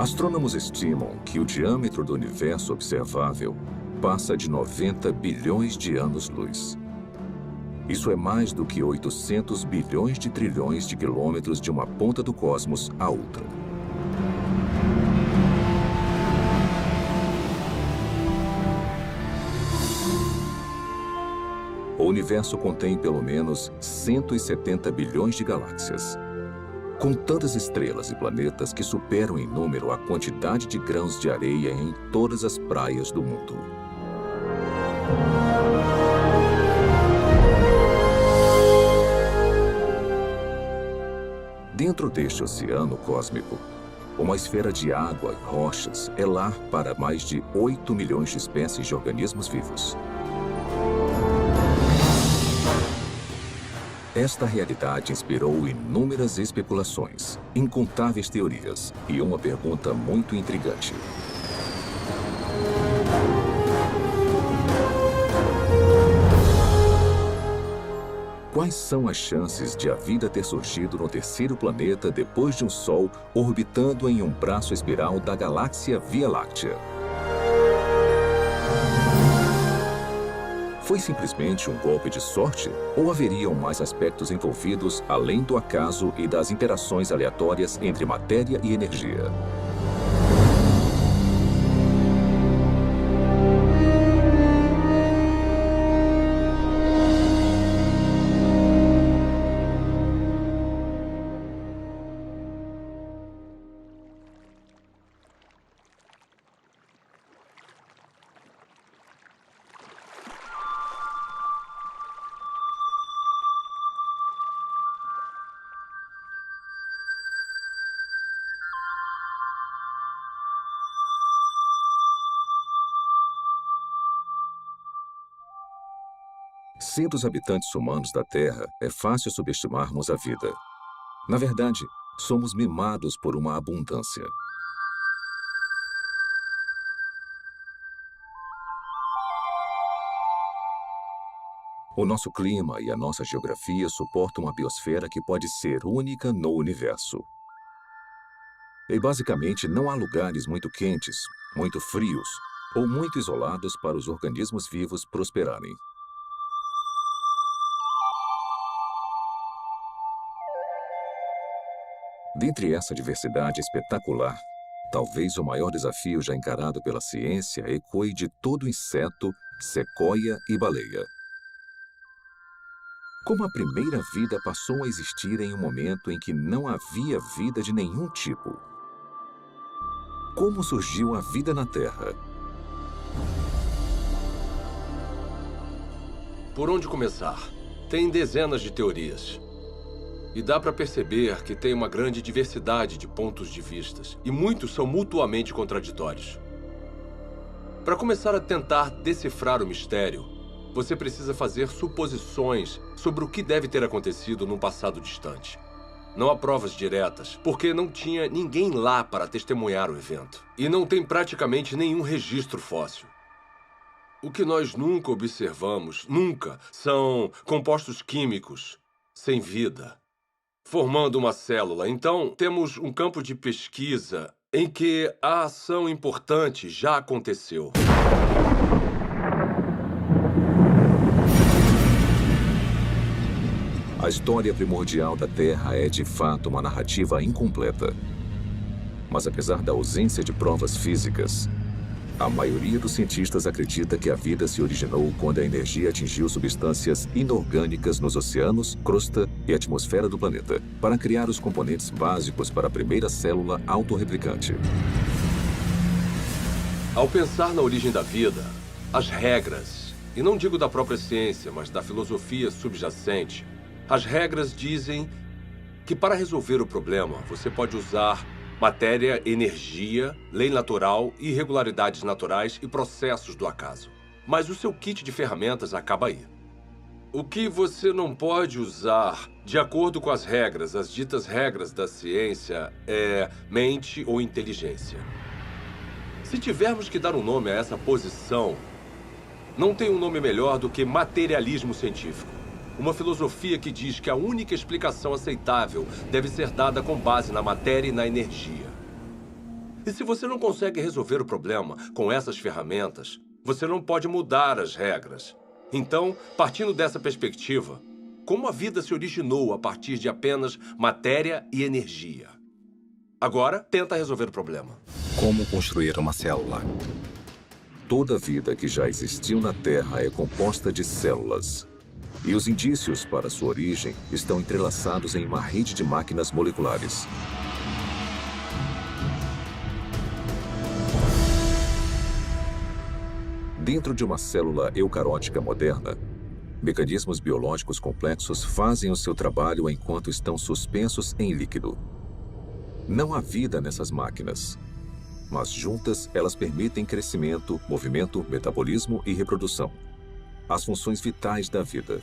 Astrônomos estimam que o diâmetro do universo observável passa de 90 bilhões de anos-luz. Isso é mais do que 800 bilhões de trilhões de quilômetros de uma ponta do cosmos à outra. O universo contém pelo menos 170 bilhões de galáxias, com tantas estrelas e planetas que superam em número a quantidade de grãos de areia em todas as praias do mundo. Dentro deste oceano cósmico, uma esfera de água e rochas é lar para mais de 8 milhões de espécies de organismos vivos. Esta realidade inspirou inúmeras especulações, incontáveis teorias e uma pergunta muito intrigante. Quais são as chances de a vida ter surgido no terceiro planeta depois de um Sol orbitando em um braço espiral da galáxia Via Láctea? Foi simplesmente um golpe de sorte? Ou haveriam mais aspectos envolvidos além do acaso e das interações aleatórias entre matéria e energia? Sendo os habitantes humanos da Terra, é fácil subestimarmos a vida. Na verdade, somos mimados por uma abundância. O nosso clima e a nossa geografia suportam uma biosfera que pode ser única no universo. E basicamente não há lugares muito quentes, muito frios ou muito isolados para os organismos vivos prosperarem. Dentre essa diversidade espetacular, talvez o maior desafio já encarado pela ciência ecoe de todo inseto, sequoia e baleia. Como a primeira vida passou a existir em um momento em que não havia vida de nenhum tipo? Como surgiu a vida na Terra? Por onde começar? Tem dezenas de teorias. E dá para perceber que tem uma grande diversidade de pontos de vistas, e muitos são mutuamente contraditórios. Para começar a tentar decifrar o mistério, você precisa fazer suposições sobre o que deve ter acontecido num passado distante. Não há provas diretas, porque não tinha ninguém lá para testemunhar o evento. E não tem praticamente nenhum registro fóssil. O que nós nunca observamos, são compostos químicos sem vida, formando uma célula. Então, temos um campo de pesquisa em que a ação importante já aconteceu. A história primordial da Terra é, de fato, uma narrativa incompleta. Mas apesar da ausência de provas físicas, a maioria dos cientistas acredita que a vida se originou quando a energia atingiu substâncias inorgânicas nos oceanos, crosta e atmosfera do planeta, para criar os componentes básicos para a primeira célula autorreplicante. Ao pensar na origem da vida, as regras, e não digo da própria ciência, mas da filosofia subjacente, as regras dizem que para resolver o problema, você pode usar matéria, energia, lei natural, irregularidades naturais e processos do acaso. Mas o seu kit de ferramentas acaba aí. O que você não pode usar, de acordo com as regras, as ditas regras da ciência, é mente ou inteligência. Se tivermos que dar um nome a essa posição, não tem um nome melhor do que materialismo científico. Uma filosofia que diz que a única explicação aceitável deve ser dada com base na matéria e na energia. E se você não consegue resolver o problema com essas ferramentas, você não pode mudar as regras. Então, partindo dessa perspectiva, como a vida se originou a partir de apenas matéria e energia? Agora, tenta resolver o problema. Como construir uma célula? Toda vida que já existiu na Terra é composta de células. E os indícios para sua origem estão entrelaçados em uma rede de máquinas moleculares. Dentro de uma célula eucarótica moderna, mecanismos biológicos complexos fazem o seu trabalho enquanto estão suspensos em líquido. Não há vida nessas máquinas, mas juntas elas permitem crescimento, movimento, metabolismo e reprodução, as funções vitais da vida.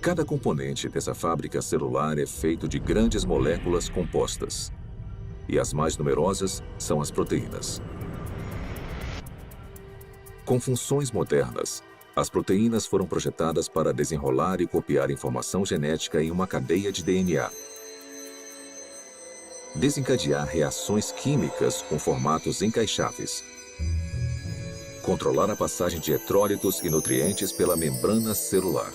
Cada componente dessa fábrica celular é feito de grandes moléculas compostas. E as mais numerosas são as proteínas. Com funções modernas, as proteínas foram projetadas para desenrolar e copiar informação genética em uma cadeia de DNA. Desencadear reações químicas com formatos encaixáveis. Controlar a passagem de eletrólitos e nutrientes pela membrana celular.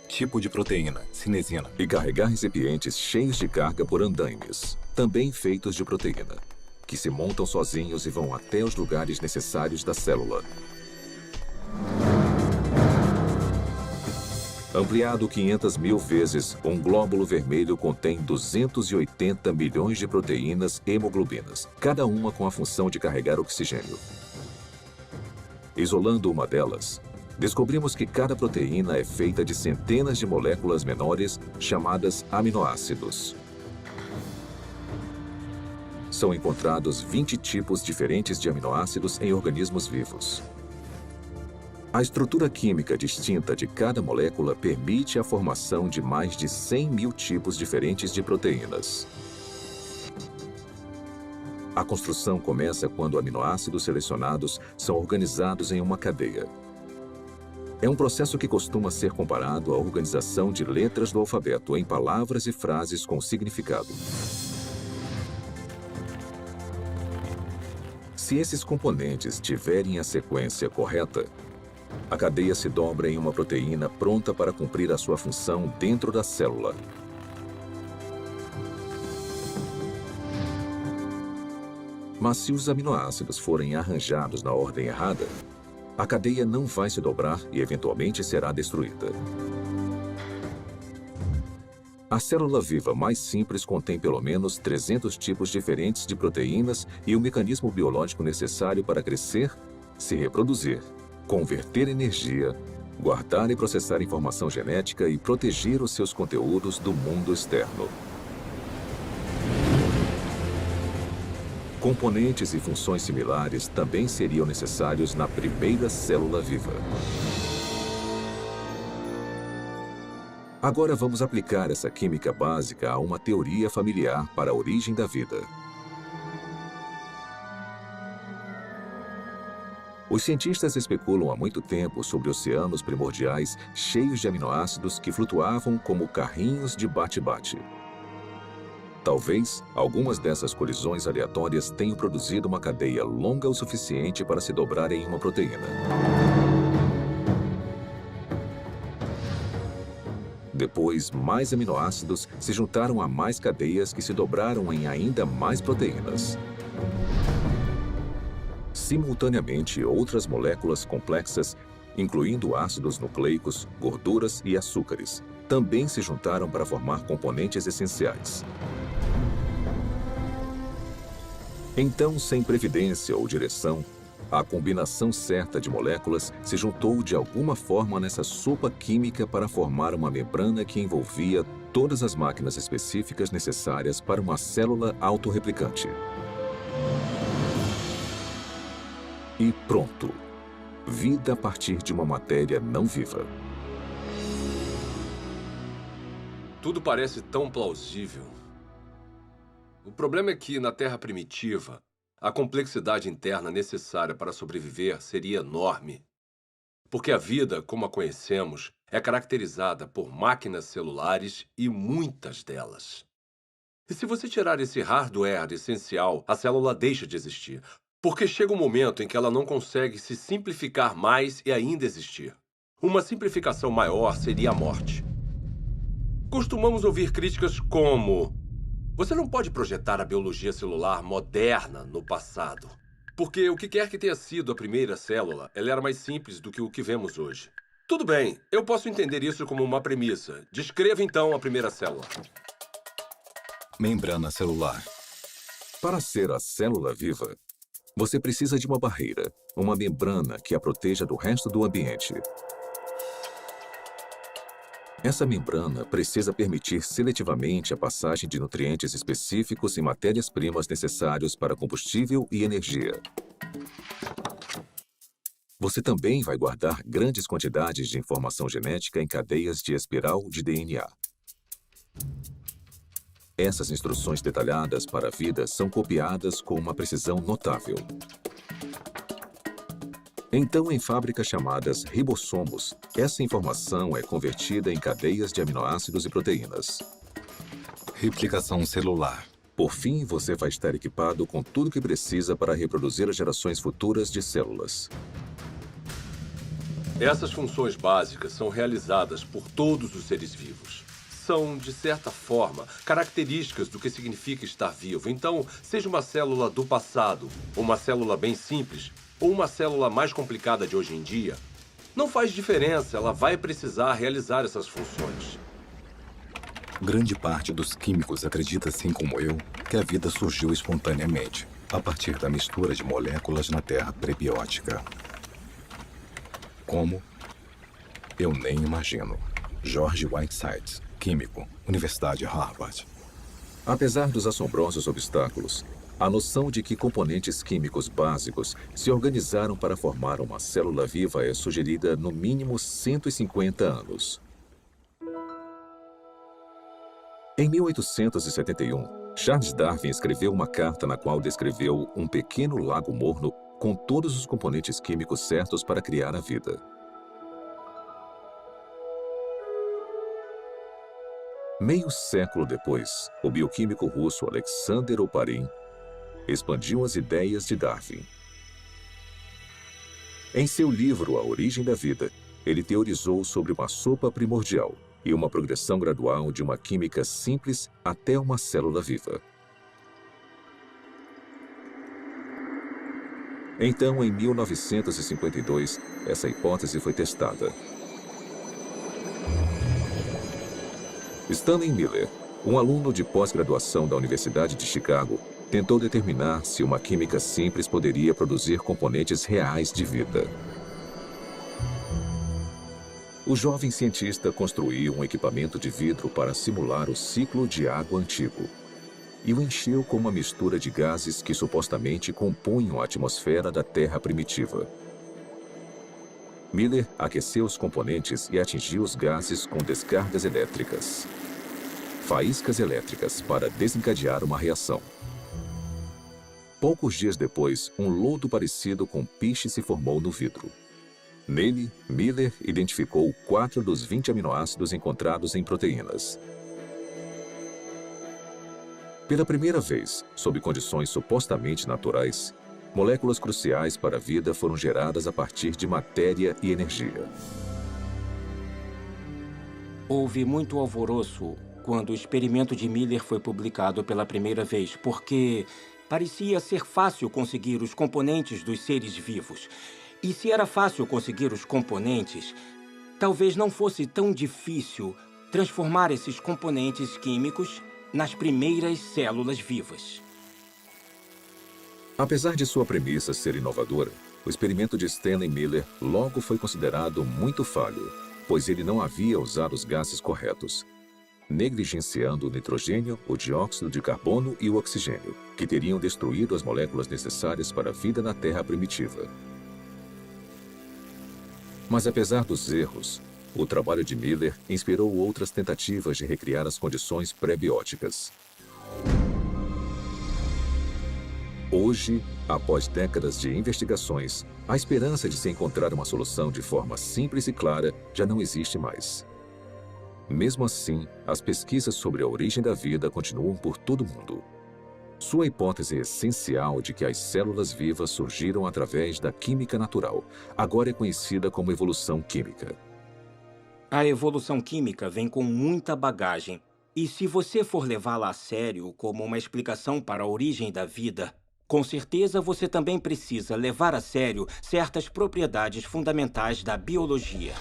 Tipo de proteína, cinesina. E carregar recipientes cheios de carga por andaimes, também feitos de proteína, que se montam sozinhos e vão até os lugares necessários da célula. Ampliado 500.000 vezes, um glóbulo vermelho contém 280 milhões de proteínas hemoglobinas, cada uma com a função de carregar oxigênio. Isolando uma delas, descobrimos que cada proteína é feita de centenas de moléculas menores chamadas aminoácidos. São encontrados 20 tipos diferentes de aminoácidos em organismos vivos. A estrutura química distinta de cada molécula permite a formação de mais de 100.000 tipos diferentes de proteínas. A construção começa quando aminoácidos selecionados são organizados em uma cadeia. É um processo que costuma ser comparado à organização de letras do alfabeto em palavras e frases com significado. Se esses componentes tiverem a sequência correta, a cadeia se dobra em uma proteína pronta para cumprir a sua função dentro da célula. Mas se os aminoácidos forem arranjados na ordem errada, a cadeia não vai se dobrar e eventualmente será destruída. A célula viva mais simples contém pelo menos 300 tipos diferentes de proteínas e o mecanismo biológico necessário para crescer, se reproduzir, converter energia, guardar e processar informação genética e proteger os seus conteúdos do mundo externo. Componentes e funções similares também seriam necessários na primeira célula viva. Agora vamos aplicar essa química básica a uma teoria familiar para a origem da vida. Os cientistas especulam há muito tempo sobre oceanos primordiais cheios de aminoácidos que flutuavam como carrinhos de bate-bate. Talvez algumas dessas colisões aleatórias tenham produzido uma cadeia longa o suficiente para se dobrar em uma proteína. Depois, mais aminoácidos se juntaram a mais cadeias que se dobraram em ainda mais proteínas. Simultaneamente, outras moléculas complexas, incluindo ácidos nucleicos, gorduras e açúcares, também se juntaram para formar componentes essenciais. Então, sem previdência ou direção, a combinação certa de moléculas se juntou de alguma forma nessa sopa química para formar uma membrana que envolvia todas as máquinas específicas necessárias para uma célula autorreplicante. E pronto! Vida a partir de uma matéria não viva. Tudo parece tão plausível. O problema é que, na Terra primitiva, a complexidade interna necessária para sobreviver seria enorme. Porque a vida, como a conhecemos, é caracterizada por máquinas celulares e muitas delas. E se você tirar esse hardware essencial, a célula deixa de existir. Porque chega um momento em que ela não consegue se simplificar mais e ainda existir. Uma simplificação maior seria a morte. Costumamos ouvir críticas como: você não pode projetar a biologia celular moderna no passado. Porque o que quer que tenha sido a primeira célula, ela era mais simples do que o que vemos hoje. Tudo bem, eu posso entender isso como uma premissa. Descreva então a primeira célula. Membrana celular. Para ser a célula viva, você precisa de uma barreira, uma membrana que a proteja do resto do ambiente. Essa membrana precisa permitir seletivamente a passagem de nutrientes específicos e matérias-primas necessários para combustível e energia. Você também vai guardar grandes quantidades de informação genética em cadeias de espiral de DNA. Essas instruções detalhadas para a vida são copiadas com uma precisão notável. Então, em fábricas chamadas ribossomos, essa informação é convertida em cadeias de aminoácidos e proteínas. Replicação celular. Por fim, você vai estar equipado com tudo o que precisa para reproduzir as gerações futuras de células. Essas funções básicas são realizadas por todos os seres vivos. São, de certa forma, características do que significa estar vivo. Então, seja uma célula do passado, uma célula bem simples, ou uma célula mais complicada de hoje em dia, não faz diferença, ela vai precisar realizar essas funções. Grande parte dos químicos acredita, assim como eu, que a vida surgiu espontaneamente, a partir da mistura de moléculas na terra prebiótica. Como? Eu nem imagino. George Whiteside, químico, Universidade Harvard. Apesar dos assombrosos obstáculos, a noção de que componentes químicos básicos se organizaram para formar uma célula viva é sugerida no mínimo 150 anos. Em 1871, Charles Darwin escreveu uma carta na qual descreveu um pequeno lago morno com todos os componentes químicos certos para criar a vida. Meio século depois, o bioquímico russo Alexander Oparin expandiu as ideias de Darwin. Em seu livro A Origem da Vida, ele teorizou sobre uma sopa primordial e uma progressão gradual de uma química simples até uma célula viva. Então, em 1952, essa hipótese foi testada. Stanley Miller, um aluno de pós-graduação da Universidade de Chicago, tentou determinar se uma química simples poderia produzir componentes reais de vida. O jovem cientista construiu um equipamento de vidro para simular o ciclo de água antigo e o encheu com uma mistura de gases que supostamente compunham a atmosfera da Terra primitiva. Miller aqueceu os componentes e atingiu os gases com descargas elétricas. Faíscas elétricas para desencadear uma reação. Poucos dias depois, um lodo parecido com piche se formou no vidro. Nele, Miller identificou 4 dos 20 aminoácidos encontrados em proteínas. Pela primeira vez, sob condições supostamente naturais, moléculas cruciais para a vida foram geradas a partir de matéria e energia. Houve muito alvoroço quando o experimento de Miller foi publicado pela primeira vez, porque parecia ser fácil conseguir os componentes dos seres vivos. E se era fácil conseguir os componentes, talvez não fosse tão difícil transformar esses componentes químicos nas primeiras células vivas. Apesar de sua premissa ser inovadora, o experimento de Stanley Miller logo foi considerado muito falho, pois ele não havia usado os gases corretos, negligenciando o nitrogênio, o dióxido de carbono e o oxigênio, que teriam destruído as moléculas necessárias para a vida na Terra primitiva. Mas apesar dos erros, o trabalho de Miller inspirou outras tentativas de recriar as condições pré-bióticas. Hoje, após décadas de investigações, A esperança de se encontrar uma solução de forma simples e clara já não existe mais. Mesmo assim, as pesquisas sobre a origem da vida continuam por todo o mundo. Sua hipótese essencial de que as células vivas surgiram através da química natural agora é conhecida como evolução química. A evolução química vem com muita bagagem. E se você for levá-la a sério como uma explicação para a origem da vida, com certeza você também precisa levar a sério certas propriedades fundamentais da biologia.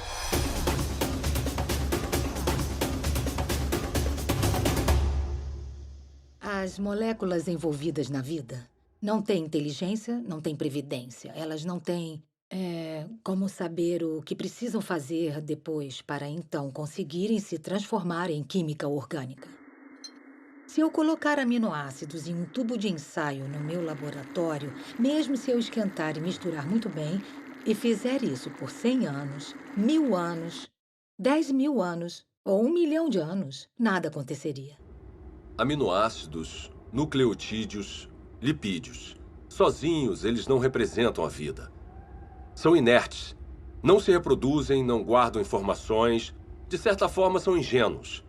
As moléculas envolvidas na vida não têm inteligência, não têm previdência. Elas não têm como saber o que precisam fazer depois para então conseguirem se transformar em química orgânica. Se eu colocar aminoácidos em um tubo de ensaio no meu laboratório, mesmo se eu esquentar e misturar muito bem, e fizer isso por 100 anos, 1000 anos, 10.000 anos ou 1 milhão de anos, nada aconteceria. Aminoácidos, nucleotídeos, lipídios. Sozinhos, eles não representam a vida. São inertes. Não se reproduzem, não guardam informações. De certa forma, são ingênuos.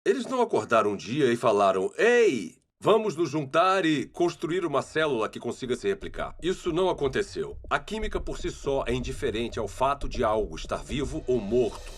Eles não acordaram um dia e falaram: "Ei, vamos nos juntar e construir uma célula que consiga se replicar." Isso não aconteceu. A química por si só é indiferente ao fato de algo estar vivo ou morto.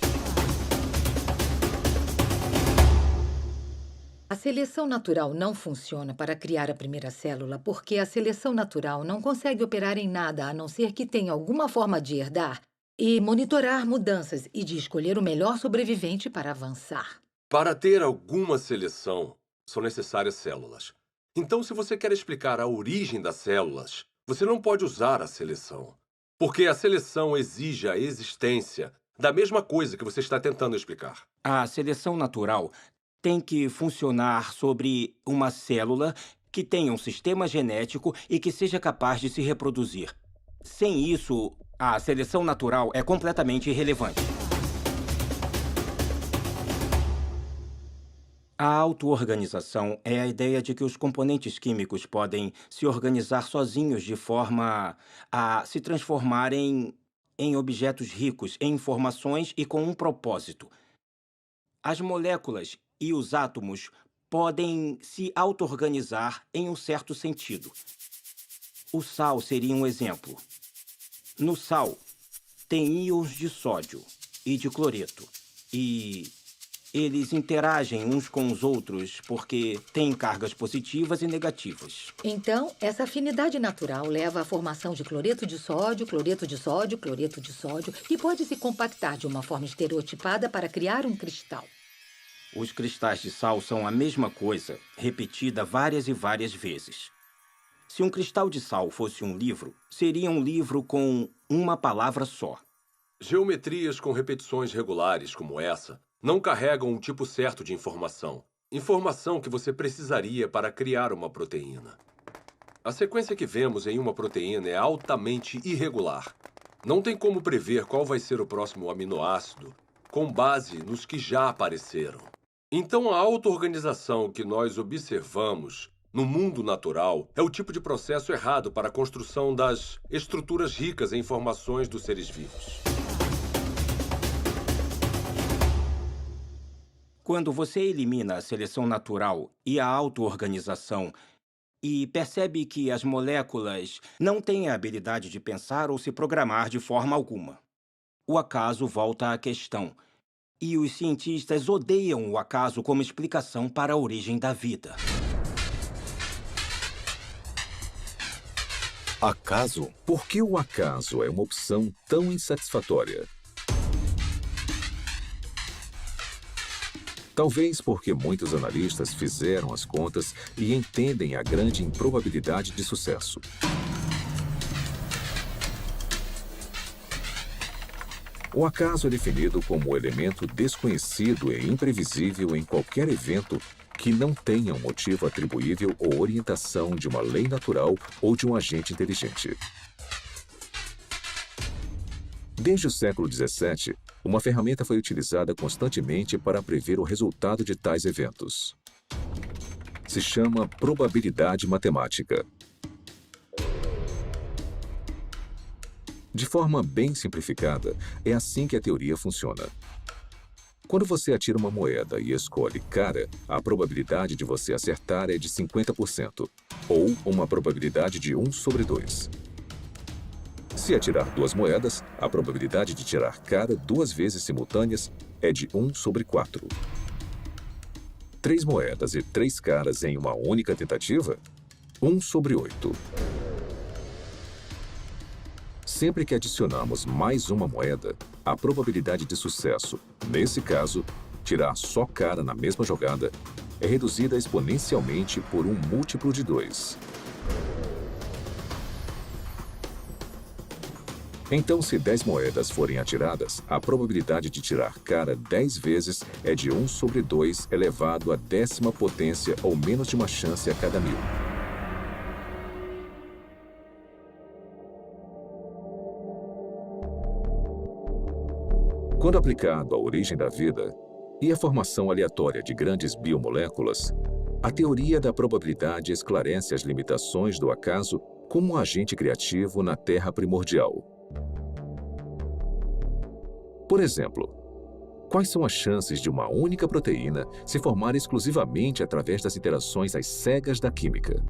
A seleção natural não funciona para criar a primeira célula porque a seleção natural não consegue operar em nada a não ser que tenha alguma forma de herdar e monitorar mudanças e de escolher o melhor sobrevivente para avançar. Para ter alguma seleção, são necessárias células. Então, se você quer explicar a origem das células, você não pode usar a seleção. Porque a seleção exige a existência da mesma coisa que você está tentando explicar. A seleção natural tem que funcionar sobre uma célula que tenha um sistema genético e que seja capaz de se reproduzir. Sem isso, a seleção natural é completamente irrelevante. A auto-organização é a ideia de que os componentes químicos podem se organizar sozinhos de forma a se transformarem em objetos ricos em informações e com um propósito. As moléculas e os átomos podem se auto-organizar em um certo sentido. O sal seria um exemplo. No sal, tem íons de sódio e de cloreto. E eles interagem uns com os outros porque têm cargas positivas e negativas. Então, essa afinidade natural leva à formação de cloreto de sódio, cloreto de sódio, cloreto de sódio, que pode se compactar de uma forma estereotipada para criar um cristal. Os cristais de sal são a mesma coisa, repetida várias e várias vezes. Se um cristal de sal fosse um livro, seria um livro com uma palavra só. Geometrias com repetições regulares como essa não carregam um tipo certo de informação. Informação que você precisaria para criar uma proteína. A sequência que vemos em uma proteína é altamente irregular. Não tem como prever qual vai ser o próximo aminoácido com base nos que já apareceram. Então, a auto-organização que nós observamos no mundo natural é o tipo de processo errado para a construção das estruturas ricas em informações dos seres vivos. Quando você elimina a seleção natural e a auto-organização e percebe que as moléculas não têm a habilidade de pensar ou se programar de forma alguma, o acaso volta à questão. E os cientistas odeiam o acaso como explicação para a origem da vida. Acaso? Por que o acaso é uma opção tão insatisfatória? Talvez porque muitos analistas fizeram as contas e entendem a grande improbabilidade de sucesso. O acaso é definido como o elemento desconhecido e imprevisível em qualquer evento que não tenha um motivo atribuível ou orientação de uma lei natural ou de um agente inteligente. Desde o século XVII, uma ferramenta foi utilizada constantemente para prever o resultado de tais eventos. Se chama probabilidade matemática. De forma bem simplificada, é assim que a teoria funciona. Quando você atira uma moeda e escolhe cara, a probabilidade de você acertar é de 50%, ou uma probabilidade de 1 sobre 2. Se atirar 2 moedas, a probabilidade de tirar cara 2 vezes simultâneas é de 1 sobre 4. 3 moedas e 3 caras em uma única tentativa? 1 sobre 8. Sempre que adicionamos mais uma moeda, a probabilidade de sucesso, nesse caso, tirar só cara na mesma jogada, é reduzida exponencialmente por um múltiplo de 2. Então, se 10 moedas forem atiradas, a probabilidade de tirar cara 10 vezes é de 1 sobre 2 elevado à 10ª potência ou menos de uma chance a cada 1000. Quando aplicado à origem da vida e à formação aleatória de grandes biomoléculas, a teoria da probabilidade esclarece as limitações do acaso como um agente criativo na Terra primordial. Por exemplo, quais são as chances de uma única proteína se formar exclusivamente através das interações às cegas da química?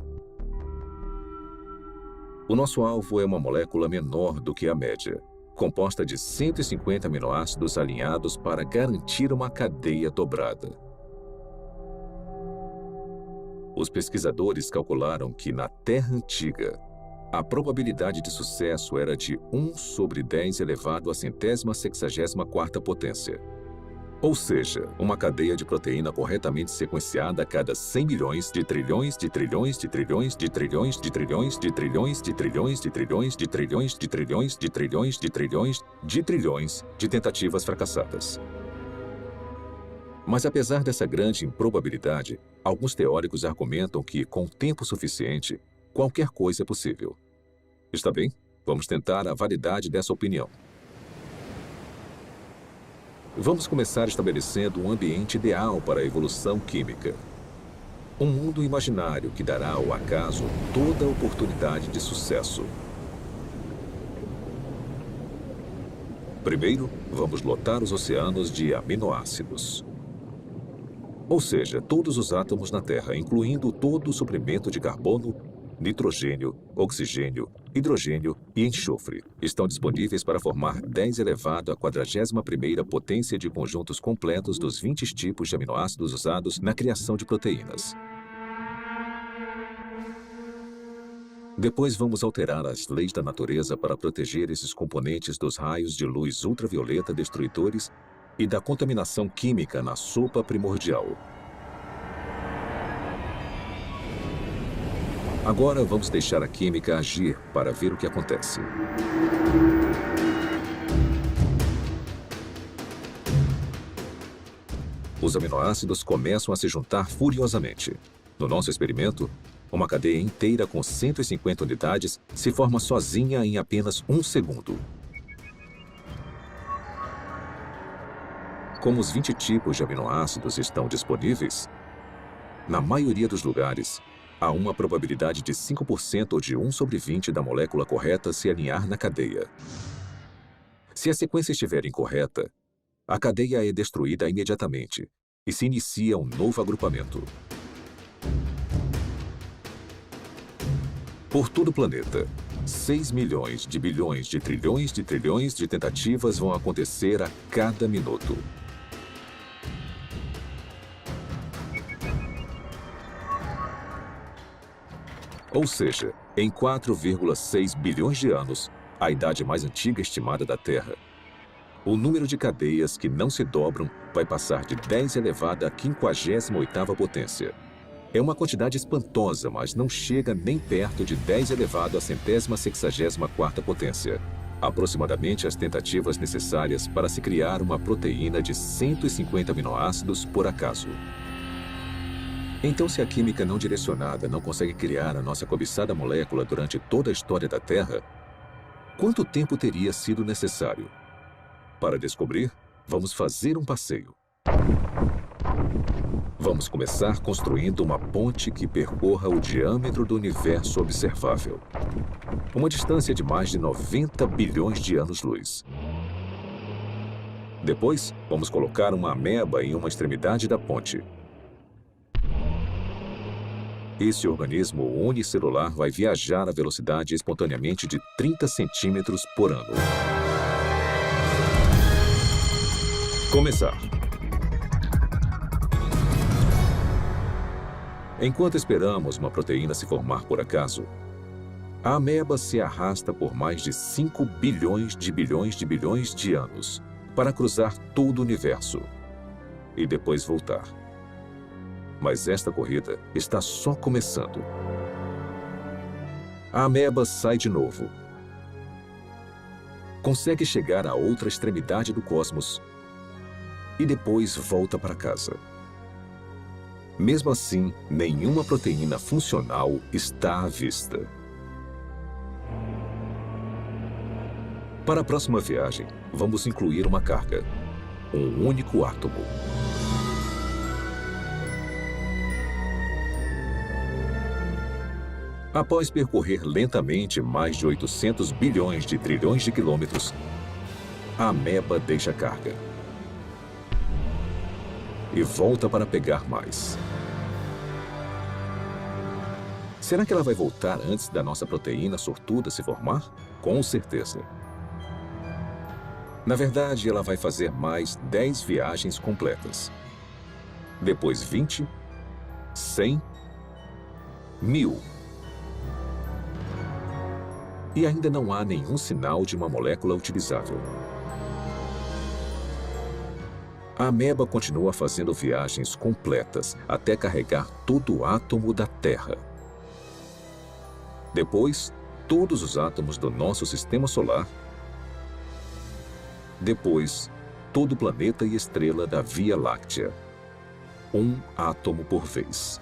O nosso alvo é uma molécula menor do que a média, composta de 150 aminoácidos alinhados para garantir uma cadeia dobrada. Os pesquisadores calcularam que, na Terra antiga, a probabilidade de sucesso era de 1 sobre 10 elevado à 164ª potência. Ou seja, uma cadeia de proteína corretamente sequenciada a cada 100 milhões de trilhões de trilhões de trilhões de trilhões de trilhões de trilhões de trilhões de trilhões de trilhões de trilhões de trilhões de trilhões de trilhões de tentativas fracassadas. Mas apesar dessa grande improbabilidade, alguns teóricos argumentam que, com tempo suficiente, qualquer coisa é possível. Está bem? Vamos tentar a validade dessa opinião. Vamos começar estabelecendo um ambiente ideal para a evolução química. Um mundo imaginário que dará ao acaso toda a oportunidade de sucesso. Primeiro, vamos lotar os oceanos de aminoácidos. Ou seja, todos os átomos na Terra, incluindo todo o suprimento de carbono, nitrogênio, oxigênio, hidrogênio e enxofre, estão disponíveis para formar 10 elevado à 41ª potência de conjuntos completos dos 20 tipos de aminoácidos usados na criação de proteínas. Depois vamos alterar as leis da natureza para proteger esses componentes dos raios de luz ultravioleta destruidores e da contaminação química na sopa primordial. Agora vamos deixar a química agir para ver o que acontece. Os aminoácidos começam a se juntar furiosamente. No nosso experimento, uma cadeia inteira com 150 unidades se forma sozinha em apenas 1 segundo. Como os 20 tipos de aminoácidos estão disponíveis, na maioria dos lugares, há uma probabilidade de 5% ou de 1 sobre 20 da molécula correta se alinhar na cadeia. Se a sequência estiver incorreta, a cadeia é destruída imediatamente e se inicia um novo agrupamento. Por todo o planeta, 6 milhões de bilhões de trilhões de trilhões de tentativas vão acontecer a cada minuto. Ou seja, em 4,6 bilhões de anos, a idade mais antiga estimada da Terra, o número de cadeias que não se dobram vai passar de 10 elevado à 58ª potência. É uma quantidade espantosa, mas não chega nem perto de 10 elevado à 164ª potência. Aproximadamente as tentativas necessárias para se criar uma proteína de 150 aminoácidos por acaso. Então, se a química não direcionada não consegue criar a nossa cobiçada molécula durante toda a história da Terra, quanto tempo teria sido necessário? Para descobrir, vamos fazer um passeio. Vamos começar construindo uma ponte que percorra o diâmetro do universo observável. Uma distância de mais de 90 bilhões de anos-luz. Depois, vamos colocar uma ameba em uma extremidade da ponte. Esse organismo unicelular vai viajar a velocidade espontaneamente de 30 centímetros por ano. Começar. Enquanto esperamos uma proteína se formar por acaso, a ameba se arrasta por mais de 5 bilhões de anos para cruzar todo o universo e depois voltar. Mas esta corrida está só começando. A ameba sai de novo. Consegue chegar à outra extremidade do cosmos e depois volta para casa. Mesmo assim, nenhuma proteína funcional está à vista. Para a próxima viagem, vamos incluir uma carga, um único átomo. Após percorrer lentamente mais de 800 bilhões de trilhões de quilômetros, a ameba deixa a carga e volta para pegar mais. Será que ela vai voltar antes da nossa proteína sortuda se formar? Com certeza. Na verdade, ela vai fazer mais 10 viagens completas. Depois 20, 100, 1000. E ainda não há nenhum sinal de uma molécula utilizável. A ameba continua fazendo viagens completas até carregar todo o átomo da Terra. Depois, todos os átomos do nosso sistema solar. Depois, todo o planeta e estrela da Via Láctea. Um átomo por vez.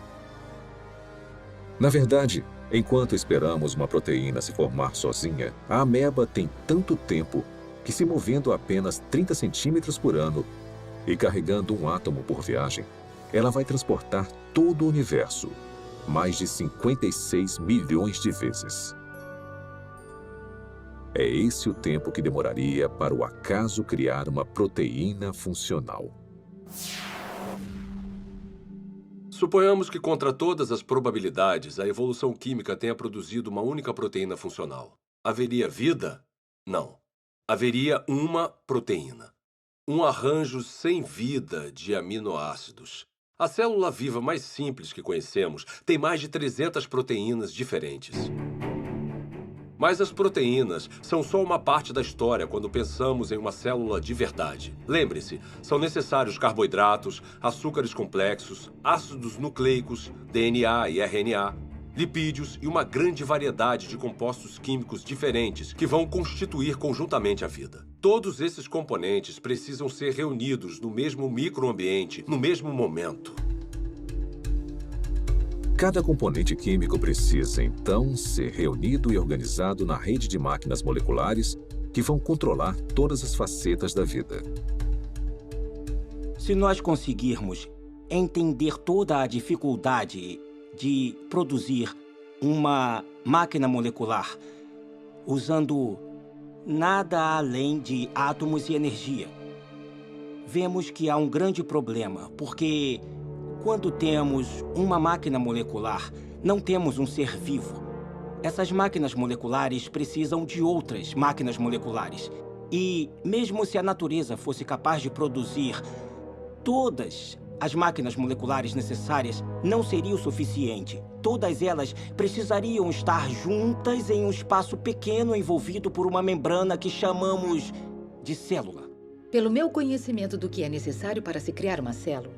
Na verdade, enquanto esperamos uma proteína se formar sozinha, a ameba tem tanto tempo que, se movendo apenas 30 centímetros por ano e carregando um átomo por viagem, ela vai transportar todo o universo, mais de 56 milhões de vezes. É esse o tempo que demoraria para o acaso criar uma proteína funcional. Suponhamos que, contra todas as probabilidades, a evolução química tenha produzido uma única proteína funcional. Haveria vida? Não. Haveria uma proteína. Um arranjo sem vida de aminoácidos. A célula viva mais simples que conhecemos tem mais de 300 proteínas diferentes. Mas as proteínas são só uma parte da história quando pensamos em uma célula de verdade. Lembre-se, são necessários carboidratos, açúcares complexos, ácidos nucleicos, DNA e RNA, lipídios e uma grande variedade de compostos químicos diferentes que vão constituir conjuntamente a vida. Todos esses componentes precisam ser reunidos no mesmo microambiente, no mesmo momento. Cada componente químico precisa, então, ser reunido e organizado na rede de máquinas moleculares que vão controlar todas as facetas da vida. Se nós conseguirmos entender toda a dificuldade de produzir uma máquina molecular usando nada além de átomos e energia, vemos que há um grande problema, porque quando temos uma máquina molecular, não temos um ser vivo. Essas máquinas moleculares precisam de outras máquinas moleculares. E mesmo se a natureza fosse capaz de produzir todas as máquinas moleculares necessárias, não seria o suficiente. Todas elas precisariam estar juntas em um espaço pequeno envolvido por uma membrana que chamamos de célula. Pelo meu conhecimento do que é necessário para se criar uma célula,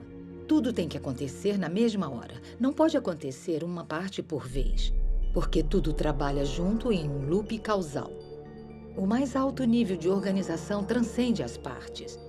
tudo tem que acontecer na mesma hora. Não pode acontecer uma parte por vez, porque tudo trabalha junto em um loop causal. O mais alto nível de organização transcende as partes.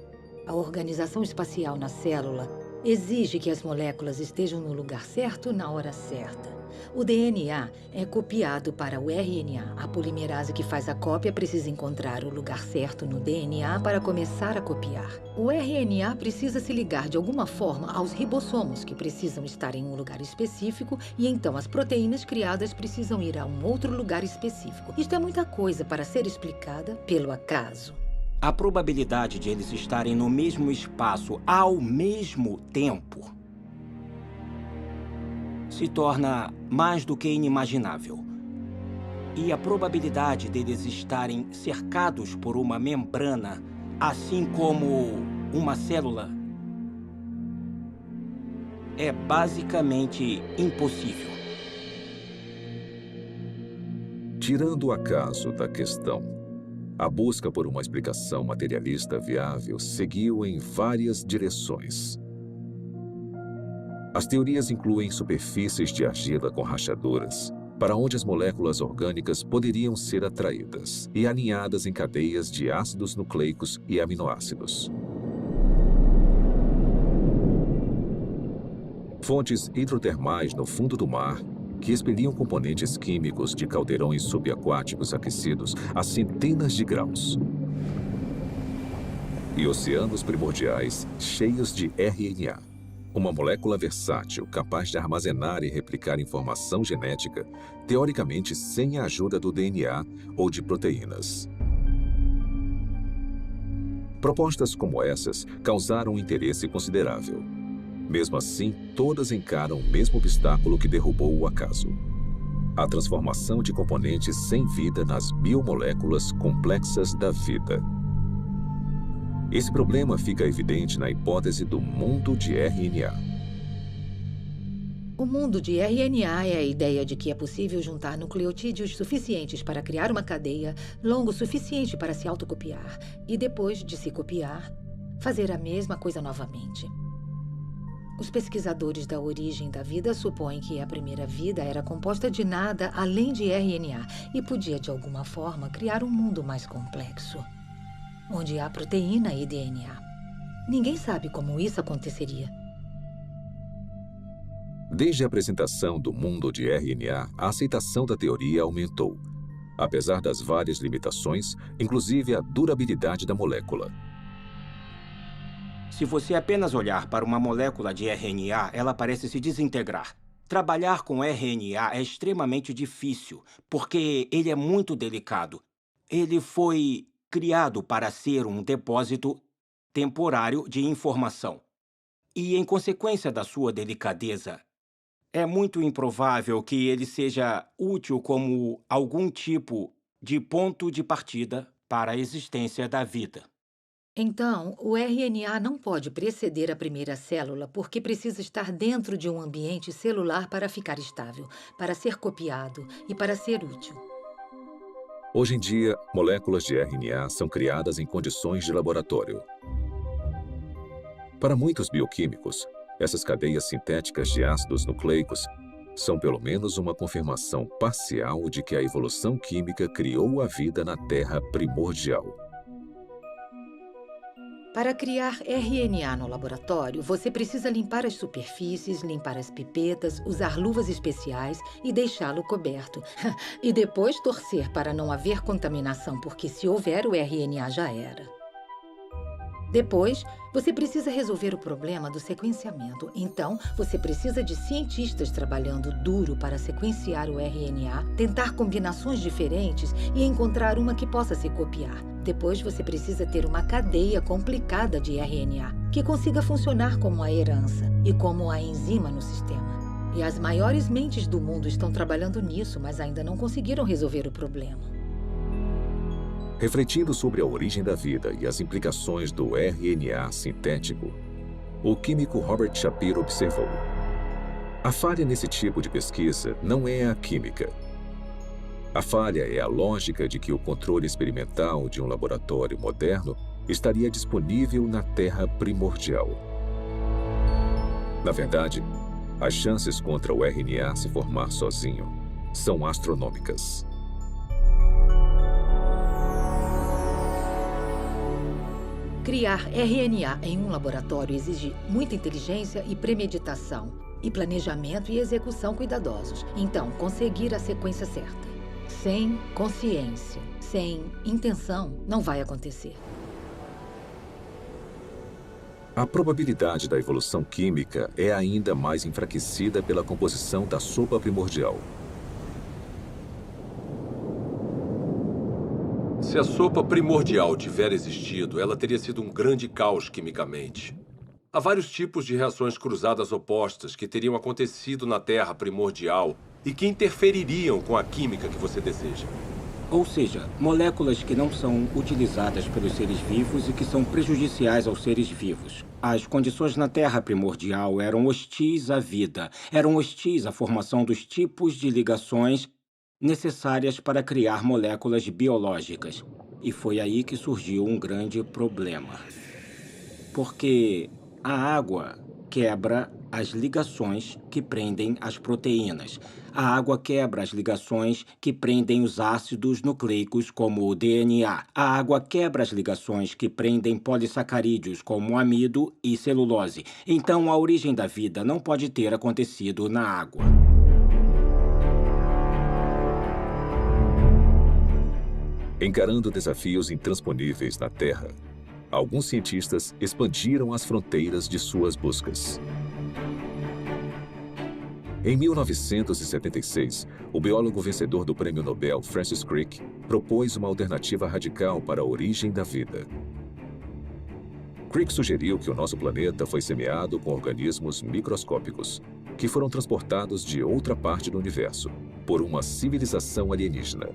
A organização espacial na célula exige que as moléculas estejam no lugar certo na hora certa. O DNA é copiado para o RNA. A polimerase que faz a cópia precisa encontrar o lugar certo no DNA para começar a copiar. O RNA precisa se ligar de alguma forma aos ribossomos, que precisam estar em um lugar específico, e então as proteínas criadas precisam ir a um outro lugar específico. Isto é muita coisa para ser explicada pelo acaso. A probabilidade de eles estarem no mesmo espaço ao mesmo tempo se torna mais do que inimaginável. E a probabilidade deles estarem cercados por uma membrana, assim como uma célula, é basicamente impossível. Tirando o acaso da questão, a busca por uma explicação materialista viável seguiu em várias direções. As teorias incluem superfícies de argila com rachaduras, para onde as moléculas orgânicas poderiam ser atraídas e alinhadas em cadeias de ácidos nucleicos e aminoácidos. Fontes hidrotermais no fundo do mar, que expeliam componentes químicos de caldeirões subaquáticos aquecidos a centenas de graus. E oceanos primordiais cheios de RNA. Uma molécula versátil, capaz de armazenar e replicar informação genética, teoricamente sem a ajuda do DNA ou de proteínas. Propostas como essas causaram um interesse considerável. Mesmo assim, todas encaram o mesmo obstáculo que derrubou o acaso: a transformação de componentes sem vida nas biomoléculas complexas da vida. Esse problema fica evidente na hipótese do mundo de RNA. O mundo de RNA é a ideia de que é possível juntar nucleotídeos suficientes para criar uma cadeia longo o suficiente para se autocopiar e, depois de se copiar, fazer a mesma coisa novamente. Os pesquisadores da origem da vida supõem que a primeira vida era composta de nada além de RNA e podia, de alguma forma, criar um mundo mais complexo, onde há proteína e DNA. Ninguém sabe como isso aconteceria. Desde a apresentação do mundo de RNA, a aceitação da teoria aumentou, apesar das várias limitações, inclusive a durabilidade da molécula. Se você apenas olhar para uma molécula de RNA, ela parece se desintegrar. Trabalhar com RNA é extremamente difícil, porque ele é muito delicado. Ele foi criado para ser um depósito temporário de informação. E, em consequência da sua delicadeza, é muito improvável que ele seja útil como algum tipo de ponto de partida para a existência da vida. Então, o RNA não pode preceder a primeira célula porque precisa estar dentro de um ambiente celular para ficar estável, para ser copiado e para ser útil. Hoje em dia, moléculas de RNA são criadas em condições de laboratório. Para muitos bioquímicos, essas cadeias sintéticas de ácidos nucleicos são pelo menos uma confirmação parcial de que a evolução química criou a vida na Terra primordial. Para criar RNA no laboratório, você precisa limpar as superfícies, limpar as pipetas, usar luvas especiais e deixá-lo coberto. E depois torcer para não haver contaminação, porque se houver, o RNA já era. Depois, você precisa resolver o problema do sequenciamento. Então, você precisa de cientistas trabalhando duro para sequenciar o RNA, tentar combinações diferentes e encontrar uma que possa se copiar. Depois, você precisa ter uma cadeia complicada de RNA, que consiga funcionar como a herança e como a enzima no sistema. E as maiores mentes do mundo estão trabalhando nisso, mas ainda não conseguiram resolver o problema. Refletindo sobre a origem da vida e as implicações do RNA sintético, o químico Robert Shapiro observou: a falha nesse tipo de pesquisa não é a química. A falha é a lógica de que o controle experimental de um laboratório moderno estaria disponível na Terra primordial. Na verdade, as chances contra o RNA se formar sozinho são astronômicas. Criar RNA em um laboratório exige muita inteligência e premeditação, e planejamento e execução cuidadosos. Então, conseguir a sequência certa. Sem consciência, sem intenção, não vai acontecer. A probabilidade da evolução química é ainda mais enfraquecida pela composição da sopa primordial. Se a sopa primordial tiver existido, ela teria sido um grande caos quimicamente. Há vários tipos de reações cruzadas opostas que teriam acontecido na Terra primordial e que interfeririam com a química que você deseja. Ou seja, moléculas que não são utilizadas pelos seres vivos e que são prejudiciais aos seres vivos. As condições na Terra primordial eram hostis à vida, eram hostis à formação dos tipos de ligações necessárias para criar moléculas biológicas. E foi aí que surgiu um grande problema. Porque a água quebra as ligações que prendem as proteínas. A água quebra as ligações que prendem os ácidos nucleicos, como o DNA. A água quebra as ligações que prendem polissacarídeos, como o amido e celulose. Então, a origem da vida não pode ter acontecido na água. Encarando desafios intransponíveis na Terra, alguns cientistas expandiram as fronteiras de suas buscas. Em 1976, o biólogo vencedor do Prêmio Nobel Francis Crick propôs uma alternativa radical para a origem da vida. Crick sugeriu que o nosso planeta foi semeado com organismos microscópicos, que foram transportados de outra parte do universo, por uma civilização alienígena.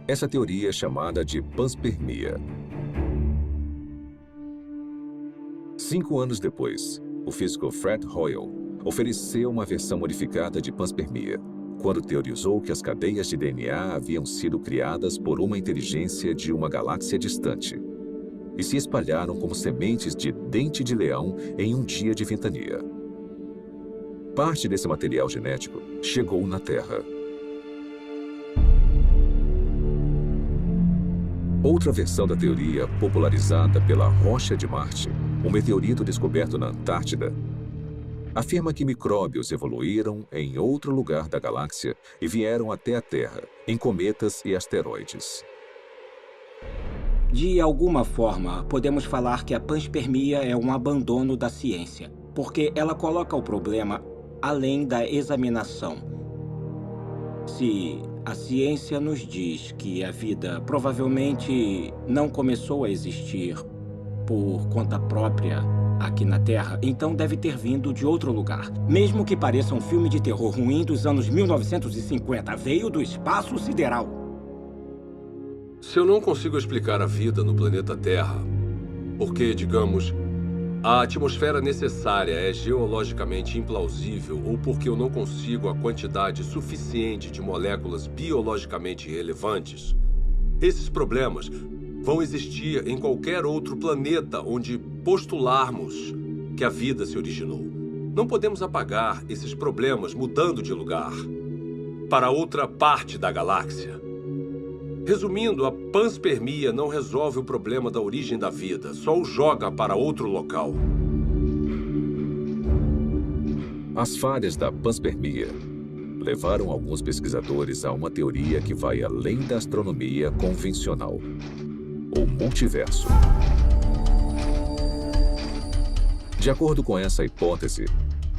Essa teoria é chamada de panspermia. 5 anos depois, o físico Fred Hoyle ofereceu uma versão modificada de panspermia, quando teorizou que as cadeias de DNA haviam sido criadas por uma inteligência de uma galáxia distante e se espalharam como sementes de dente de leão em um dia de ventania. Parte desse material genético chegou na Terra. Outra versão da teoria, popularizada pela Rocha de Marte, um meteorito descoberto na Antártida, afirma que micróbios evoluíram em outro lugar da galáxia e vieram até a Terra, em cometas e asteroides. De alguma forma, podemos falar que a panspermia é um abandono da ciência, porque ela coloca o problema além da examinação. Se a ciência nos diz que a vida provavelmente não começou a existir por conta própria aqui na Terra, então deve ter vindo de outro lugar. Mesmo que pareça um filme de terror ruim dos anos 1950, veio do espaço sideral. Se eu não consigo explicar a vida no planeta Terra, porque, digamos, a atmosfera necessária é geologicamente implausível ou porque eu não consigo a quantidade suficiente de moléculas biologicamente relevantes, esses problemas vão existir em qualquer outro planeta onde postularmos que a vida se originou. Não podemos apagar esses problemas mudando de lugar para outra parte da galáxia. Resumindo, a panspermia não resolve o problema da origem da vida, só o joga para outro local. As falhas da panspermia levaram alguns pesquisadores a uma teoria que vai além da astronomia convencional: o multiverso. De acordo com essa hipótese,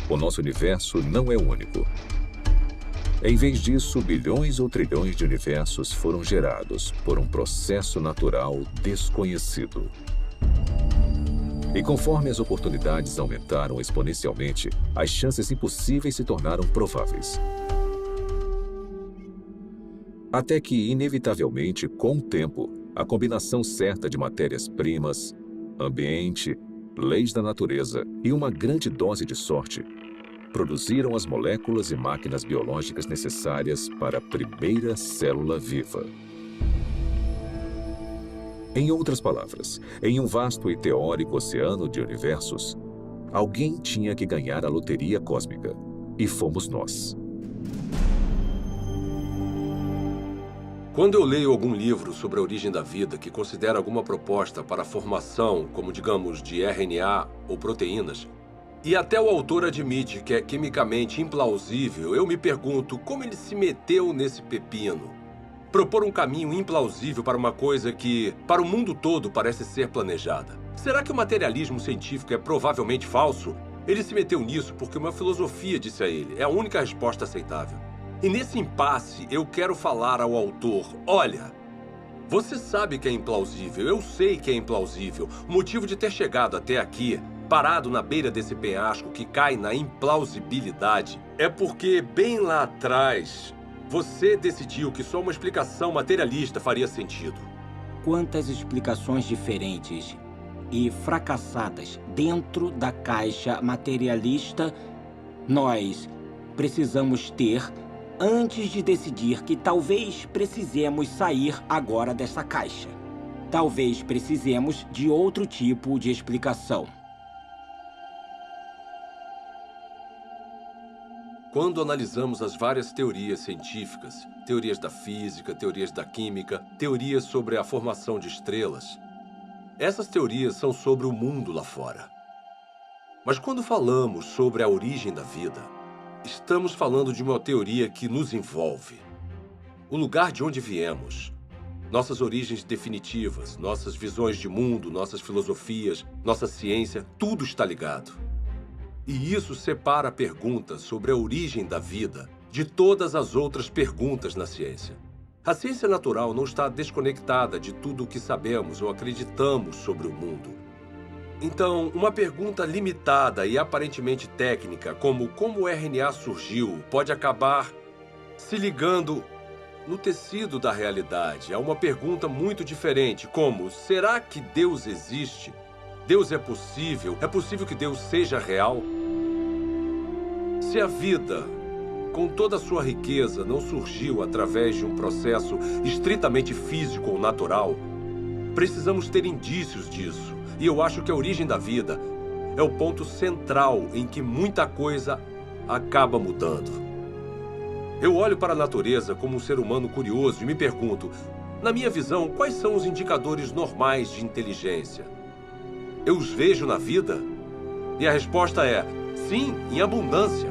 o nosso universo não é único. Em vez disso, bilhões ou trilhões de universos foram gerados por um processo natural desconhecido. E conforme as oportunidades aumentaram exponencialmente, as chances impossíveis se tornaram prováveis. Até que, inevitavelmente, com o tempo, a combinação certa de matérias-primas, ambiente, leis da natureza e uma grande dose de sorte produziram as moléculas e máquinas biológicas necessárias para a primeira célula viva. Em outras palavras, em um vasto e teórico oceano de universos, alguém tinha que ganhar a loteria cósmica, e fomos nós. Quando eu leio algum livro sobre a origem da vida que considera alguma proposta para a formação, como digamos, de RNA ou proteínas, e até o autor admite que é quimicamente implausível, eu me pergunto como ele se meteu nesse pepino. Propor um caminho implausível para uma coisa que, para o mundo todo, parece ser planejada. Será que o materialismo científico é provavelmente falso? Ele se meteu nisso porque uma filosofia disse a ele. É a única resposta aceitável. E nesse impasse, eu quero falar ao autor, olha, você sabe que é implausível, eu sei que é implausível. O motivo de ter chegado até aqui, parado na beira desse penhasco que cai na implausibilidade, é porque bem lá atrás, você decidiu que só uma explicação materialista faria sentido. Quantas explicações diferentes e fracassadas dentro da caixa materialista nós precisamos ter antes de decidir que talvez precisemos sair agora dessa caixa. Talvez precisemos de outro tipo de explicação. Quando analisamos as várias teorias científicas, teorias da física, teorias da química, teorias sobre a formação de estrelas, essas teorias são sobre o mundo lá fora. Mas quando falamos sobre a origem da vida, estamos falando de uma teoria que nos envolve. O lugar de onde viemos, nossas origens definitivas, nossas visões de mundo, nossas filosofias, nossa ciência, tudo está ligado. E isso separa a pergunta sobre a origem da vida de todas as outras perguntas na ciência. A ciência natural não está desconectada de tudo o que sabemos ou acreditamos sobre o mundo. Então, uma pergunta limitada e aparentemente técnica, como o RNA surgiu, pode acabar se ligando no tecido da realidade. É uma pergunta muito diferente, como, será que Deus existe? Deus é possível? É possível que Deus seja real? Se a vida, com toda a sua riqueza, não surgiu através de um processo estritamente físico ou natural, precisamos ter indícios disso. E eu acho que a origem da vida é o ponto central em que muita coisa acaba mudando. Eu olho para a natureza como um ser humano curioso e me pergunto, na minha visão, quais são os indicadores normais de inteligência? Eu os vejo na vida? E a resposta é, sim, em abundância.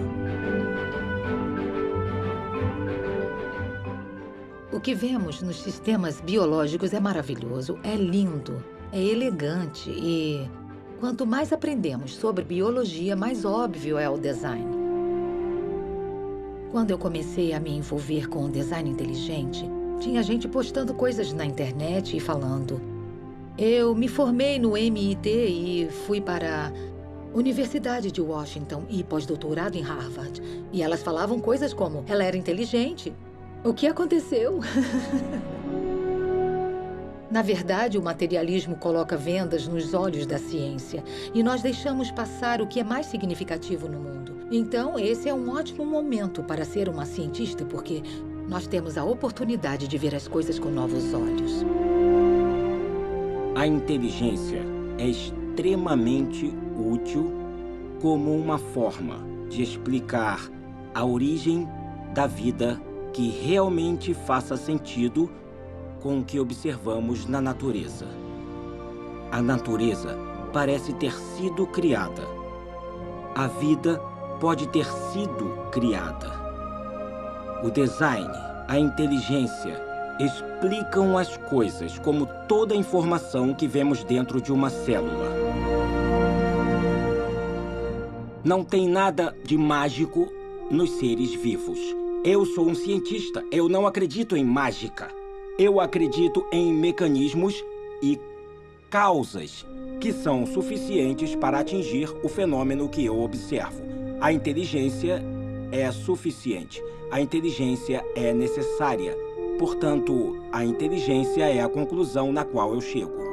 O que vemos nos sistemas biológicos é maravilhoso, é lindo, é elegante e quanto mais aprendemos sobre biologia, mais óbvio é o design. Quando eu comecei a me envolver com o design inteligente, tinha gente postando coisas na internet e falando: eu me formei no MIT e fui para a Universidade de Washington e pós-doutorado em Harvard. E elas falavam coisas como, ela era inteligente. O que aconteceu? Na verdade, o materialismo coloca vendas nos olhos da ciência e nós deixamos passar o que é mais significativo no mundo. Então, esse é um ótimo momento para ser uma cientista, porque nós temos a oportunidade de ver as coisas com novos olhos. A inteligência é extremamente útil como uma forma de explicar a origem da vida que realmente faça sentido com o que observamos na natureza. A natureza parece ter sido criada. A vida pode ter sido criada. O design, a inteligência explicam as coisas como toda a informação que vemos dentro de uma célula. Não tem nada de mágico nos seres vivos. Eu sou um cientista, eu não acredito em mágica. Eu acredito em mecanismos e causas que são suficientes para atingir o fenômeno que eu observo. A inteligência é suficiente. A inteligência é necessária. Portanto, a inteligência é a conclusão na qual eu chego.